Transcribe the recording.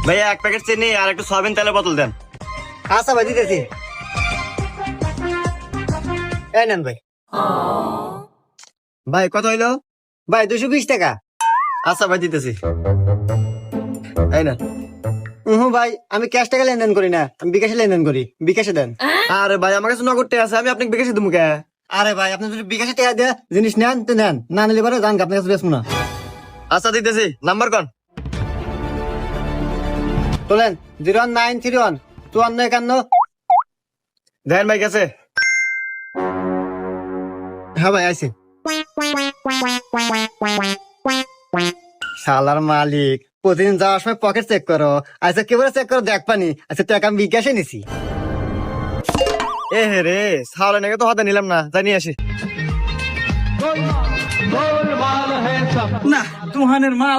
ভাইয়া এক প্যাকেট চিনি আর একটু সয়াবিন তেলের বোতল দেন। আচ্ছা ভাই দিতেছি। এই নেন ভাই। ভাই কত হইলো? ভাই 220 টাকা। আচ্ছা ভাই দিতেছি। এই না। ভাই আমি ক্যাশ টাকা লেনদেন করি না, আমি বিকাশে লেনদেন করি। বিকাশে দেন। আরে ভাই আমার কাছে নগদ টাকা আছে, আমি আপনাকে বিকাশে দেবো কে? আরে ভাই আপনি যদি বিকাশে টাকা দিয়ে জিনিস নেন তো নেন, না নিলে পরে জান আপনার কাছে বেচবো না। আচ্ছা দিতেছি, নাম্বার কোন? তোলেন 01931 5451। দেখেন ভাই গেছে। হ্যাঁ ভাই আইছি। শালার মালিক প্রতিদিন যাওয়ার সময় পকেট চেক করো, আচ্ছা কেবল চেক করো দেখ পানি। আচ্ছা টাকা আমি বিকাশে নিছি। এ হে রে, সাহলে নাকি তো হাতে নিলাম না, জানি আসি। না তুহানের মাল